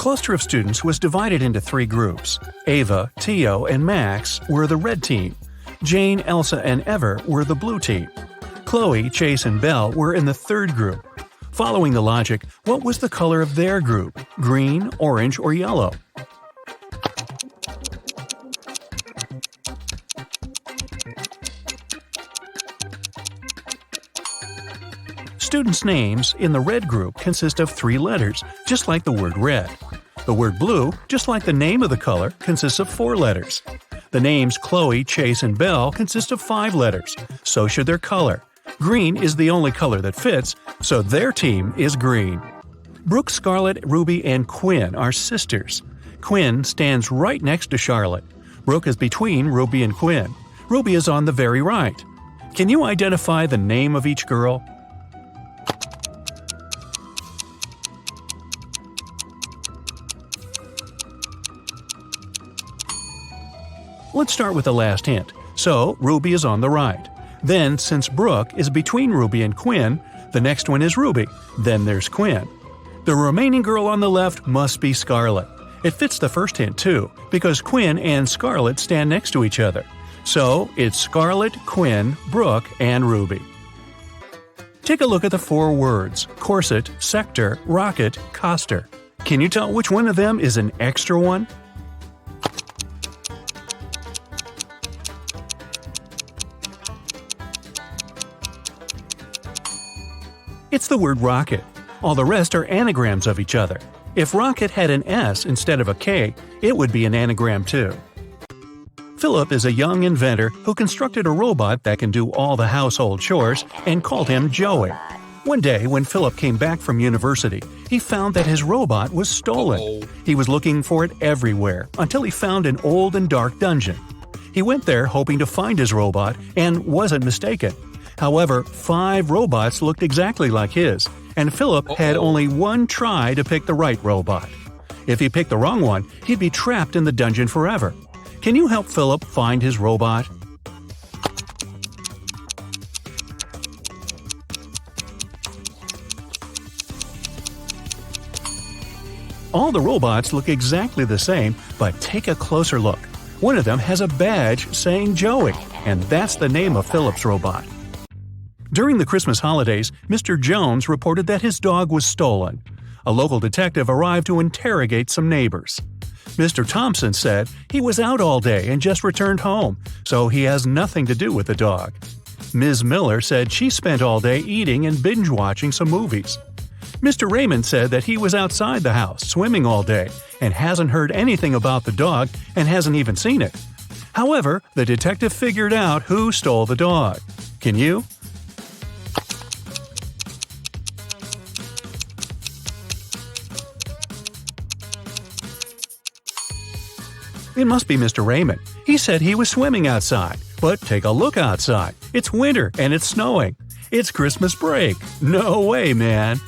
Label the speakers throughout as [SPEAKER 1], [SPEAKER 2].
[SPEAKER 1] cluster of students was divided into 3 groups. Ava, Tio, and Max were the red team. Jane, Elsa, and Ever were the blue team. Chloe, Chase, and Belle were in the 3rd group. Following the logic, what was the color of their group? Green, orange, or yellow? Students' names in the red group consist of 3 letters, just like the word red. The word blue, just like the name of the color, consists of 4 letters. The names Chloe, Chase, and Belle consist of 5 letters. So should their color. Green is the only color that fits, so their team is green. Brooke, Scarlett, Ruby, and Quinn are sisters. Quinn stands right next to Charlotte. Brooke is between Ruby and Quinn. Ruby is on the very right. Can you identify the name of each girl? Let's start with the last hint. So, Ruby is on the right. Then, since Brooke is between Ruby and Quinn, the next one is Ruby. Then there's Quinn. The remaining girl on the left must be Scarlett. It fits the first hint too, because Quinn and Scarlett stand next to each other. So, it's Scarlett, Quinn, Brooke, and Ruby. Take a look at the 4 words: corset, sector, rocket, coster. Can you tell which one of them is an extra one? It's the word rocket. All the rest are anagrams of each other. If rocket had an S instead of a K, it would be an anagram too. Philip is a young inventor who constructed a robot that can do all the household chores and called him Joey. One day, when Philip came back from university, he found that his robot was stolen. He was looking for it everywhere until he found an old and dark dungeon. He went there hoping to find his robot and wasn't mistaken. However, 5 robots looked exactly like his, and Philip had only one try to pick the right robot. If he picked the wrong one, he'd be trapped in the dungeon forever. Can you help Philip find his robot? All the robots look exactly the same, but take a closer look. One of them has a badge saying Joey, and that's the name of Philip's robot. During the Christmas holidays, Mr. Jones reported that his dog was stolen. A local detective arrived to interrogate some neighbors. Mr. Thompson said he was out all day and just returned home, so he has nothing to do with the dog. Ms. Miller said she spent all day eating and binge-watching some movies. Mr. Raymond said that he was outside the house swimming all day and hasn't heard anything about the dog and hasn't even seen it. However, the detective figured out who stole the dog. Can you? It must be Mr. Raymond. He said he was swimming outside. But take a look outside. It's winter and it's snowing. It's Christmas break. No way, man.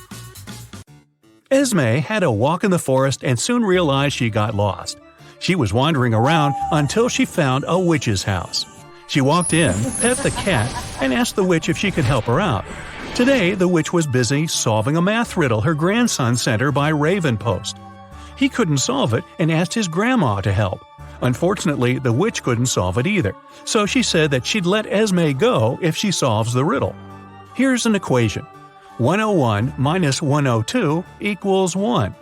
[SPEAKER 1] Esme had a walk in the forest and soon realized she got lost. She was wandering around until she found a witch's house. She walked in, pet the cat, and asked the witch if she could help her out. Today, the witch was busy solving a math riddle her grandson sent her by Raven Post. He couldn't solve it and asked his grandma to help. Unfortunately, the witch couldn't solve it either, so she said that she'd let Esme go if she solves the riddle. Here's an equation. 101 minus 102 equals 1.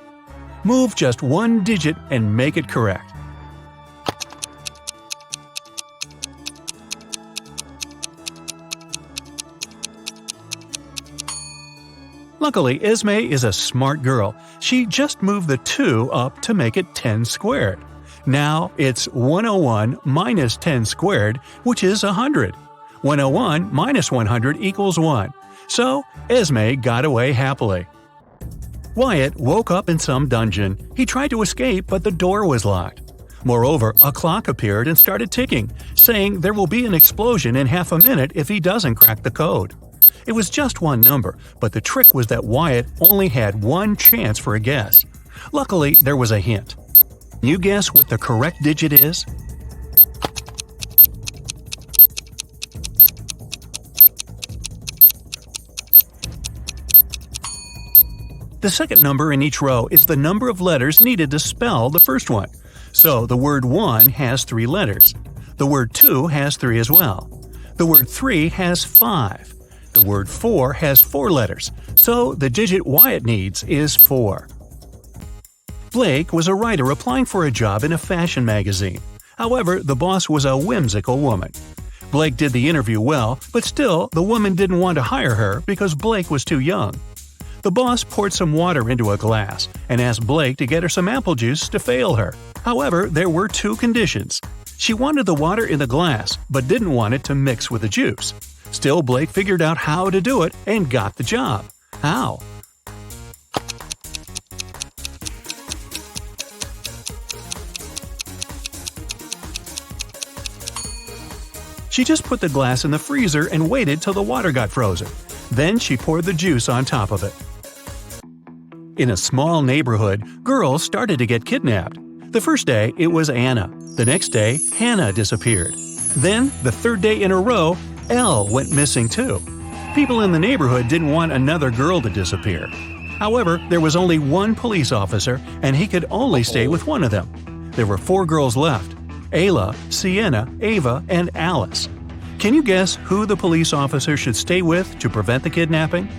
[SPEAKER 1] Move just one digit and make it correct. Luckily, Esme is a smart girl. She just moved the 2 up to make it 10 squared. Now it's 101 minus 10 squared, which is 100. 101 minus 100 equals 1. So, Esme got away happily. Wyatt woke up in some dungeon. He tried to escape, but the door was locked. Moreover, a clock appeared and started ticking, saying there will be an explosion in half a minute if he doesn't crack the code. It was just one number, but the trick was that Wyatt only had one chance for a guess. Luckily, there was a hint. Can you guess what the correct digit is? The The second number in each row is the number of letters needed to spell the first one. So the word 1 has 3 letters. The word 2 has 3 as well. The word 3 has 5. The word 4 has 4 letters, so the digit Wyatt needs is 4. Blake was a writer applying for a job in a fashion magazine. However, the boss was a whimsical woman. Blake did the interview well, but still, the woman didn't want to hire her because Blake was too young. The boss poured some water into a glass and asked Blake to get her some apple juice to fail her. However, there were 2 conditions. She wanted the water in the glass, but didn't want it to mix with the juice. Still, Blake figured out how to do it and got the job. How? She just put the glass in the freezer and waited till the water got frozen. Then she poured the juice on top of it. In a small neighborhood, girls started to get kidnapped. The first day, it was Anna. The next day, Hannah disappeared. Then, the third day in a row, Elle went missing too. People in the neighborhood didn't want another girl to disappear. However, there was only one police officer, and he could only stay with one of them. There were 4 girls left: Ayla, Sienna, Ava, and Alice. Can you guess who the police officer should stay with to prevent the kidnapping?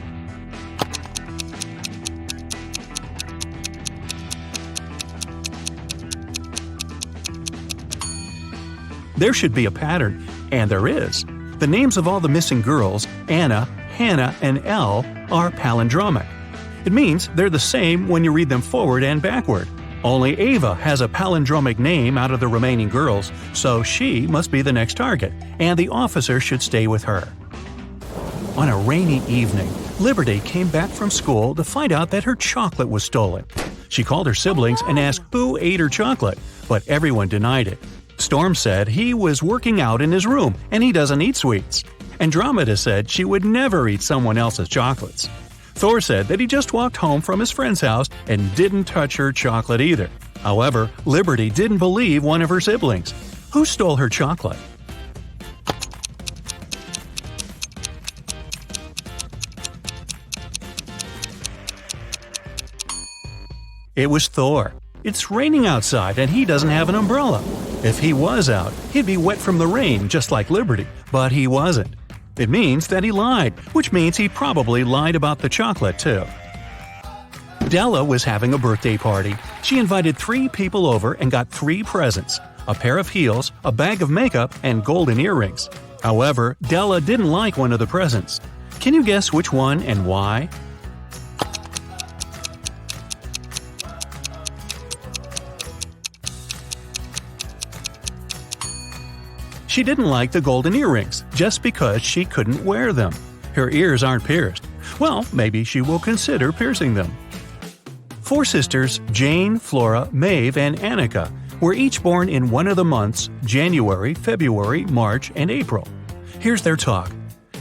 [SPEAKER 1] There should be a pattern, and there is. The names of all the missing girls, Anna, Hannah, and Elle, are palindromic. It means they're the same when you read them forward and backward. Only Ava has a palindromic name out of the remaining girls, so she must be the next target, and the officer should stay with her. On a rainy evening, Liberty came back from school to find out that her chocolate was stolen. She called her siblings and asked who ate her chocolate, but everyone denied it. Storm said he was working out in his room and he doesn't eat sweets. Andromeda said she would never eat someone else's chocolates. Thor said that he just walked home from his friend's house and didn't touch her chocolate either. However, Liberty didn't believe one of her siblings. Who stole her chocolate? It was Thor. It's raining outside and he doesn't have an umbrella. If he was out, he'd be wet from the rain just like Liberty, but he wasn't. It means that he lied, which means he probably lied about the chocolate too. Della was having a birthday party. She invited 3 people over and got 3 presents: a pair of heels, a bag of makeup, and golden earrings. However, Della didn't like one of the presents. Can you guess which one and why? She didn't like the golden earrings just because she couldn't wear them. Her ears aren't pierced. Well, maybe she will consider piercing them. 4 sisters, Jane, Flora, Maeve, and Annika, were each born in one of the months January, February, March, and April. Here's their talk.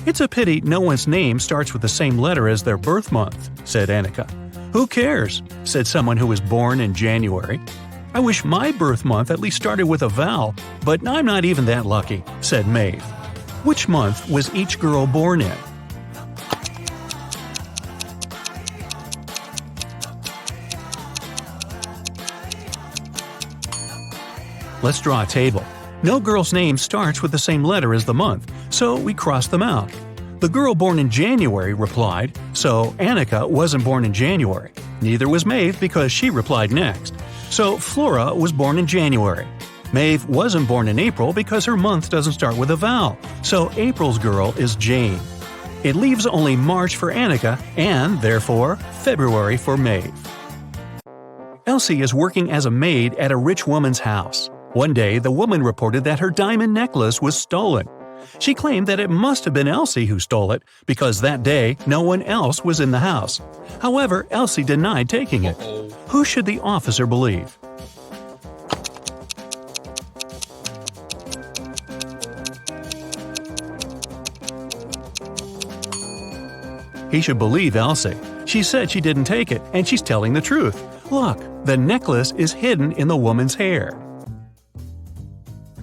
[SPEAKER 1] "It's a pity no one's name starts with the same letter as their birth month," said Annika. "Who cares?" said someone who was born in January. "I wish my birth month at least started with a vowel, but I'm not even that lucky," said Maeve. Which month was each girl born in? Let's draw a table. No girl's name starts with the same letter as the month, so we cross them out. The girl born in January replied, so Annika wasn't born in January. Neither was Maeve because she replied next. So Flora was born in January. Maeve wasn't born in April because her month doesn't start with a vowel, so April's girl is Jane. It leaves only March for Annika and, therefore, February for Maeve. Elsie is working as a maid at a rich woman's house. One day, the woman reported that her diamond necklace was stolen. She claimed that it must have been Elsie who stole it because that day no one else was in the house. However, Elsie denied taking it. Who should the officer believe? He should believe Elsie. She said she didn't take it, and she's telling the truth. Look, the necklace is hidden in the woman's hair.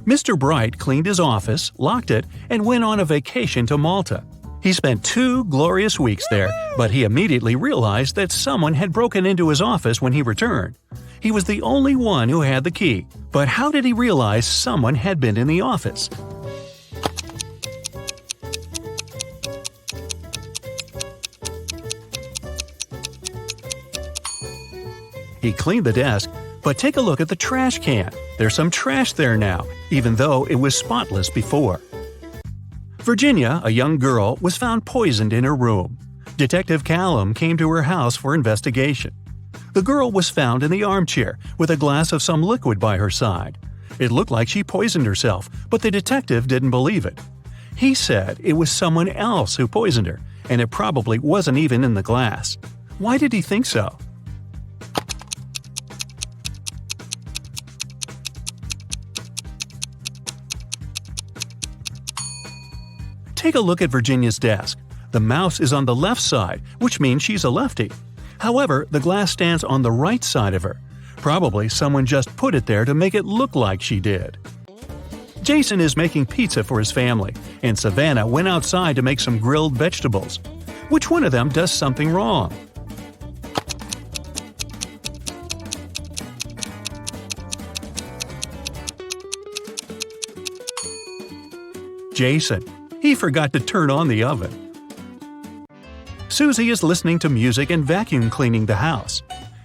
[SPEAKER 1] Mr. Bright cleaned his office, locked it, and went on a vacation to Malta. He spent 2 glorious weeks there, but he immediately realized that someone had broken into his office when he returned. He was the only one who had the key, but how did he realize someone had been in the office? He cleaned the desk, but take a look at the trash can. There's some trash there now, even though it was spotless before. Virginia, a young girl, was found poisoned in her room. Detective Callum came to her house for investigation. The girl was found in the armchair with a glass of some liquid by her side. It looked like she poisoned herself, but the detective didn't believe it. He said it was someone else who poisoned her, and it probably wasn't even in the glass. Why did he think so? Take a look at Virginia's desk. The mouse is on the left side, which means she's a lefty. However, the glass stands on the right side of her. Probably someone just put it there to make it look like she did. Jason is making pizza for his family, and Savannah went outside to make some grilled vegetables. Which one of them does something wrong? Jason. He forgot to turn on the oven. Susie is listening to music and vacuum cleaning the house.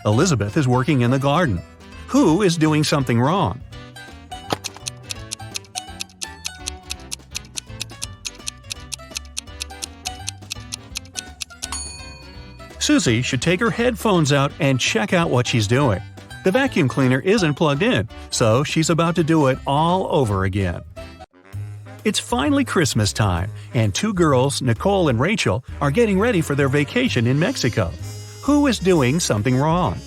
[SPEAKER 1] Elizabeth is working in the garden. Who is doing something wrong? Susie should take her headphones out and check out what she's doing. The vacuum cleaner isn't plugged in, so she's about to do it all over again. It's finally Christmas time, and 2 girls, Nicole and Rachel, are getting ready for their vacation in Mexico. Who is doing something wrong?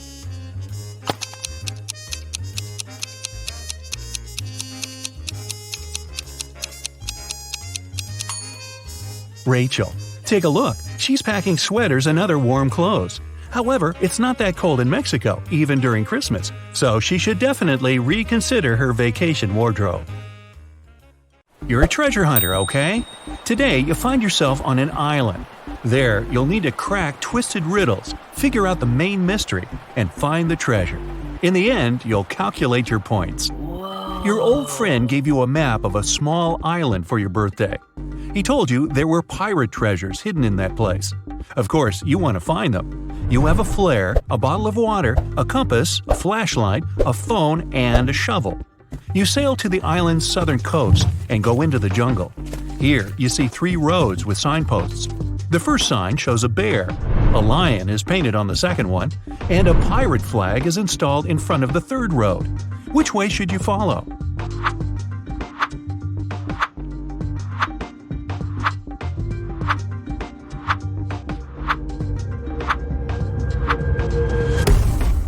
[SPEAKER 1] Rachel. Take a look. She's packing sweaters and other warm clothes. However, it's not that cold in Mexico, even during Christmas, so she should definitely reconsider her vacation wardrobe. You're a treasure hunter, okay? Today, you'll find yourself on an island. There, you'll need to crack twisted riddles, figure out the main mystery, and find the treasure. In the end, you'll calculate your points. Your old friend gave you a map of a small island for your birthday. He told you there were pirate treasures hidden in that place. Of course, you want to find them. You have a flare, a bottle of water, a compass, a flashlight, a phone, and a shovel. You sail to the island's southern coast and go into the jungle. Here, you see 3 roads with signposts. The first sign shows a bear, a lion is painted on the second one, and a pirate flag is installed in front of the third road. Which way should you follow?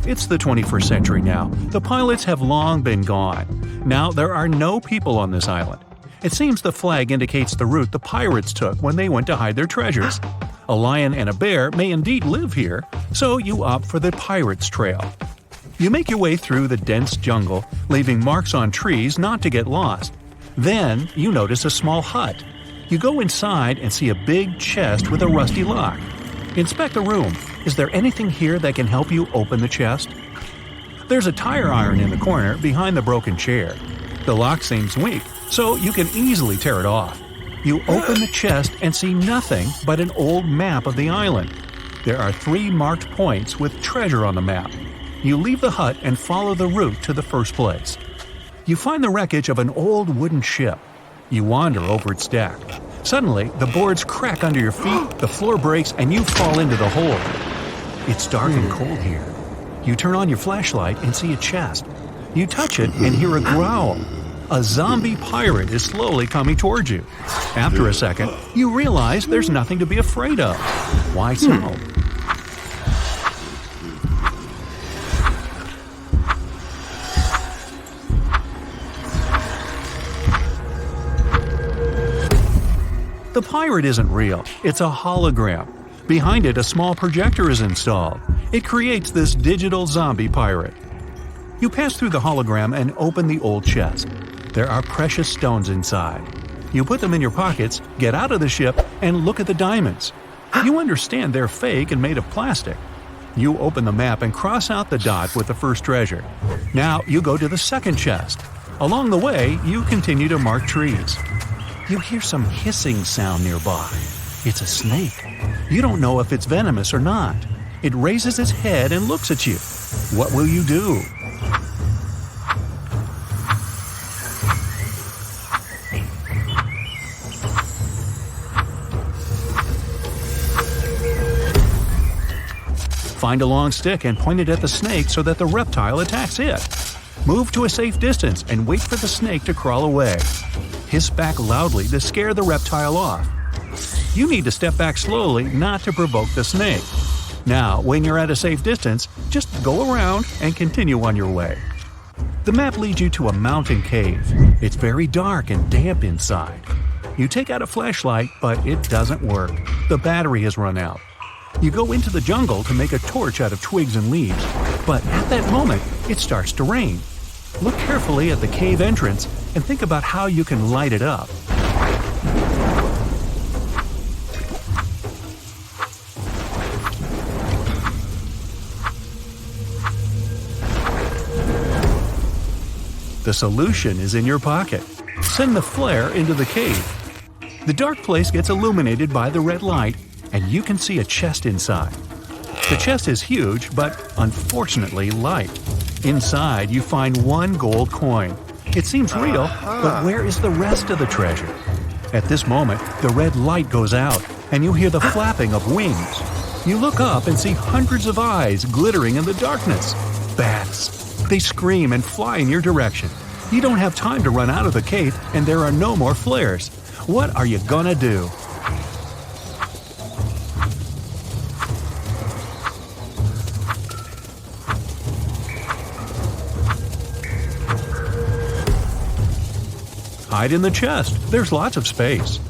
[SPEAKER 1] It's the 21st century now. The pilots have long been gone. Now there are no people on this island. It seems the flag indicates the route the pirates took when they went to hide their treasures. A lion and a bear may indeed live here, so you opt for the pirates' trail. You make your way through the dense jungle, leaving marks on trees not to get lost. Then you notice a small hut. You go inside and see a big chest with a rusty lock. Inspect the room. Is there anything here that can help you open the chest? There's a tire iron in the corner behind the broken chair. The lock seems weak, so you can easily tear it off. You open the chest and see nothing but an old map of the island. There are 3 marked points with treasure on the map. You leave the hut and follow the route to the first place. You find the wreckage of an old wooden ship. You wander over its deck. Suddenly, the boards crack under your feet, the floor breaks, and you fall into the hole. It's dark and cold here. You turn on your flashlight and see a chest. You touch it and hear a growl. A zombie pirate is slowly coming towards you. After a second, you realize there's nothing to be afraid of. Why so? The pirate isn't real. It's a hologram. Behind it, a small projector is installed. It creates this digital zombie pirate. You pass through the hologram and open the old chest. There are precious stones inside. You put them in your pockets, get out of the ship, and look at the diamonds. You understand they're fake and made of plastic. You open the map and cross out the dot with the first treasure. Now you go to the second chest. Along the way, you continue to mark trees. You hear some hissing sound nearby. It's a snake. You don't know if it's venomous or not. It raises its head and looks at you. What will you do? Find a long stick and point it at the snake so that the reptile attacks it. Move to a safe distance and wait for the snake to crawl away. Hiss back loudly to scare the reptile off. You need to step back slowly not to provoke the snake. Now, when you're at a safe distance, just go around and continue on your way. The map leads you to a mountain cave. It's very dark and damp inside. You take out a flashlight, but it doesn't work. The battery has run out. You go into the jungle to make a torch out of twigs and leaves, but at that moment, it starts to rain. Look carefully at the cave entrance and think about how you can light it up. The solution is in your pocket. Send the flare into the cave. The dark place gets illuminated by the red light, and you can see a chest inside. The chest is huge, but unfortunately light. Inside, you find one gold coin. It seems real, but where is the rest of the treasure? At this moment, the red light goes out, and you hear the flapping of wings. You look up and see hundreds of eyes glittering in the darkness. Bats. They scream and fly in your direction. You don't have time to run out of the cave, and there are no more flares. What are you gonna do? Hide in the chest. There's lots of space.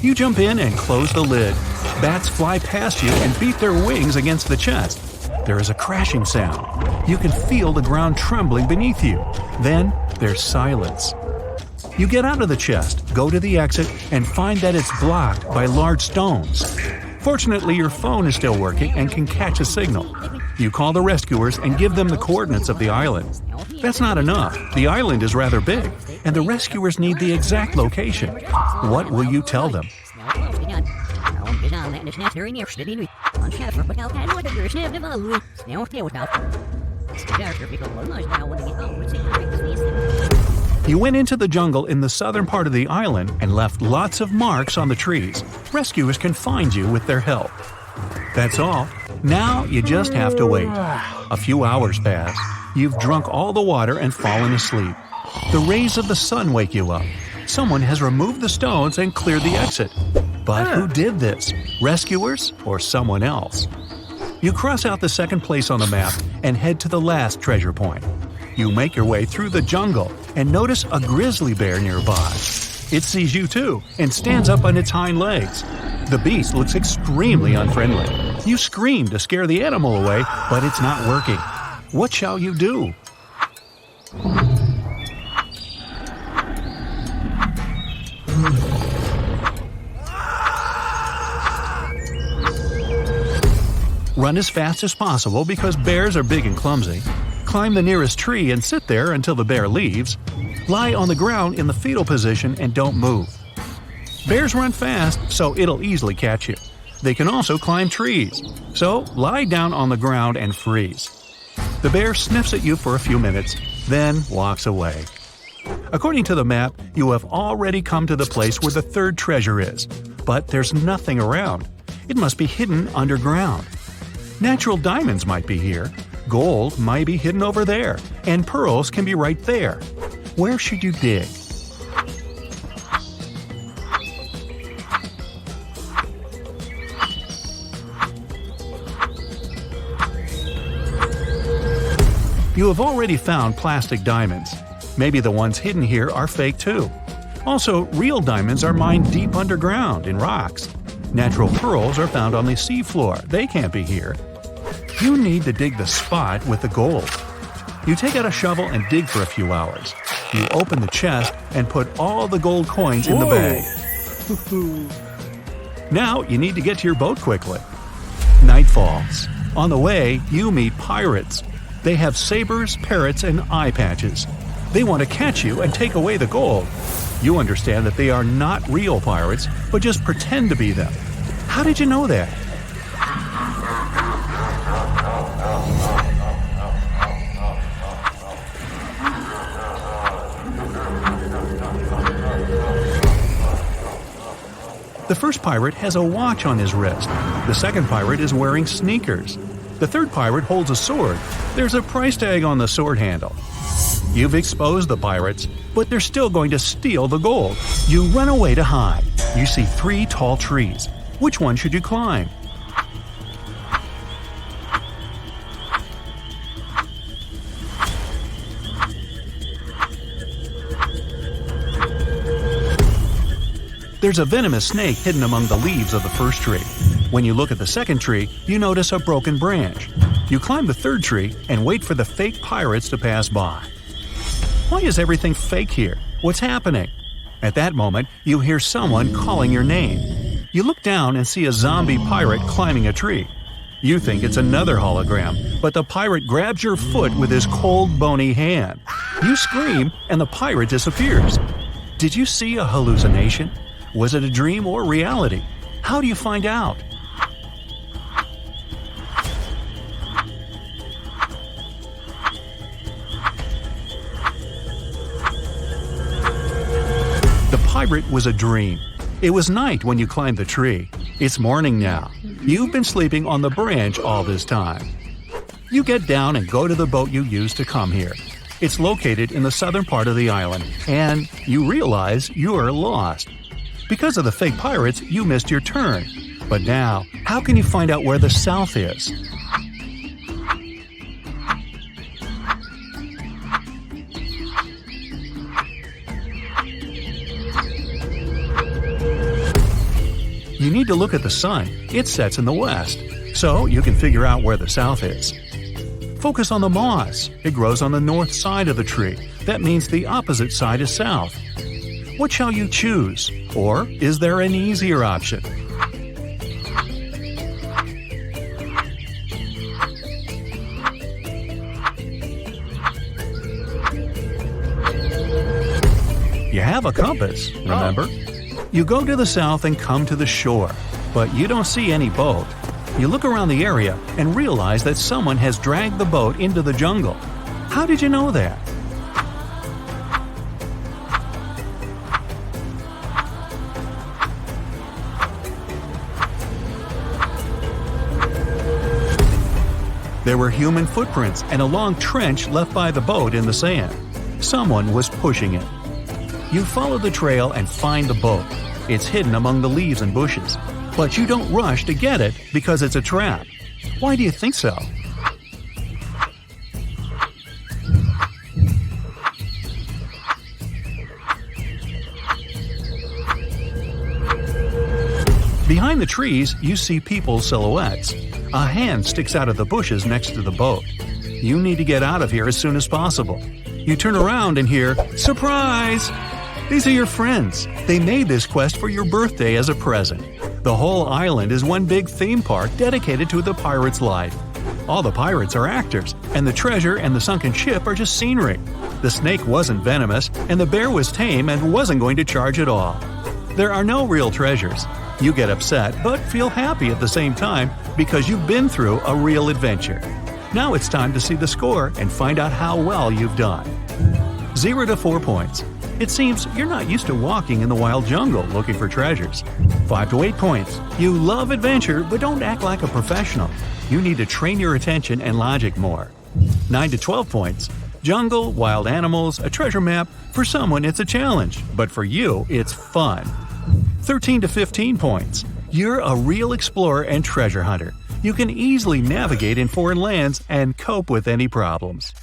[SPEAKER 1] You jump in and close the lid. Bats fly past you and beat their wings against the chest. There is a crashing sound. You can feel the ground trembling beneath you. Then there's silence. You get out of the chest, go to the exit, and find that it's blocked by large stones. Fortunately, your phone is still working and can catch a signal. You call the rescuers and give them the coordinates of the island. That's not enough. The island is rather big, and the rescuers need the exact location. What will you tell them? You went into the jungle in the southern part of the island and left lots of marks on the trees. Rescuers can find you with their help. That's all. Now you just have to wait. A few hours pass. You've drunk all the water and fallen asleep. The rays of the sun wake you up. Someone has removed the stones and cleared the exit. But who did this? Rescuers or someone else? You cross out the second place on the map and head to the last treasure point. You make your way through the jungle and notice a grizzly bear nearby. It sees you too and stands up on its hind legs. The beast looks extremely unfriendly. You scream to scare the animal away, but it's not working. What shall you do? Run as fast as possible because bears are big and clumsy. Climb the nearest tree and sit there until the bear leaves. Lie on the ground in the fetal position and don't move. Bears run fast, so it'll easily catch you. They can also climb trees. So lie down on the ground and freeze. The bear sniffs at you for a few minutes, then walks away. According to the map, you have already come to the place where the third treasure is, but there's nothing around. It must be hidden underground. Natural diamonds might be here, gold might be hidden over there, and pearls can be right there. Where should you dig? You have already found plastic diamonds. Maybe the ones hidden here are fake too. Also, real diamonds are mined deep underground in rocks. Natural pearls are found on the seafloor. They can't be here. You need to dig the spot with the gold. You take out a shovel and dig for a few hours. You open the chest and put all the gold coins in the bag. Now you need to get to your boat quickly. Night falls. On the way, you meet pirates. They have sabers, parrots, and eye patches. They want to catch you and take away the gold. You understand that they are not real pirates, but just pretend to be them. How did you know that? The first pirate has a watch on his wrist. The second pirate is wearing sneakers. The third pirate holds a sword. There's a price tag on the sword handle. You've exposed the pirates, but they're still going to steal the gold. You run away to hide. You see 3 tall trees. Which one should you climb? There's a venomous snake hidden among the leaves of the first tree. When you look at the second tree, you notice a broken branch. You climb the third tree and wait for the fake pirates to pass by. Why is everything fake here? What's happening? At that moment, you hear someone calling your name. You look down and see a zombie pirate climbing a tree. You think it's another hologram, but the pirate grabs your foot with his cold, bony hand. You scream, and the pirate disappears. Did you see a hallucination? Was it a dream or reality? How do you find out? The pirate was a dream. It was night when you climbed the tree. It's morning now. You've been sleeping on the branch all this time. You get down and go to the boat you used to come here. It's located in the southern part of the island, and you realize you're lost. Because of the fake pirates, you missed your turn. But now, how can you find out where the south is? You need to look at the sun. It sets in the west, so you can figure out where the south is. Focus on the moss. It grows on the north side of the tree. That means the opposite side is south. What shall you choose? Or is there an easier option? You have a compass, remember? You go to the south and come to the shore, but you don't see any boat. You look around the area and realize that someone has dragged the boat into the jungle. How did you know that? There were human footprints and a long trench left by the boat in the sand. Someone was pushing it. You follow the trail and find the boat. It's hidden among the leaves and bushes. But you don't rush to get it because it's a trap. Why do you think so? Behind the trees, you see people's silhouettes. A hand sticks out of the bushes next to the boat. You need to get out of here as soon as possible. You turn around and hear, "Surprise!" These are your friends. They made this quest for your birthday as a present. The whole island is one big theme park dedicated to the pirate's life. All the pirates are actors, and the treasure and the sunken ship are just scenery. The snake wasn't venomous, and the bear was tame and wasn't going to charge at all. There are no real treasures. You get upset, but feel happy at the same time because you've been through a real adventure. Now it's time to see the score and find out how well you've done. 0 to 4 points. It seems you're not used to walking in the wild jungle looking for treasures. 5 to 8 points. You love adventure, but don't act like a professional. You need to train your attention and logic more. 9 to 12 points. Jungle, wild animals, a treasure map. For someone, it's a challenge, but for you, it's fun. 13 to 15 points. You're a real explorer and treasure hunter. You can easily navigate in foreign lands and cope with any problems.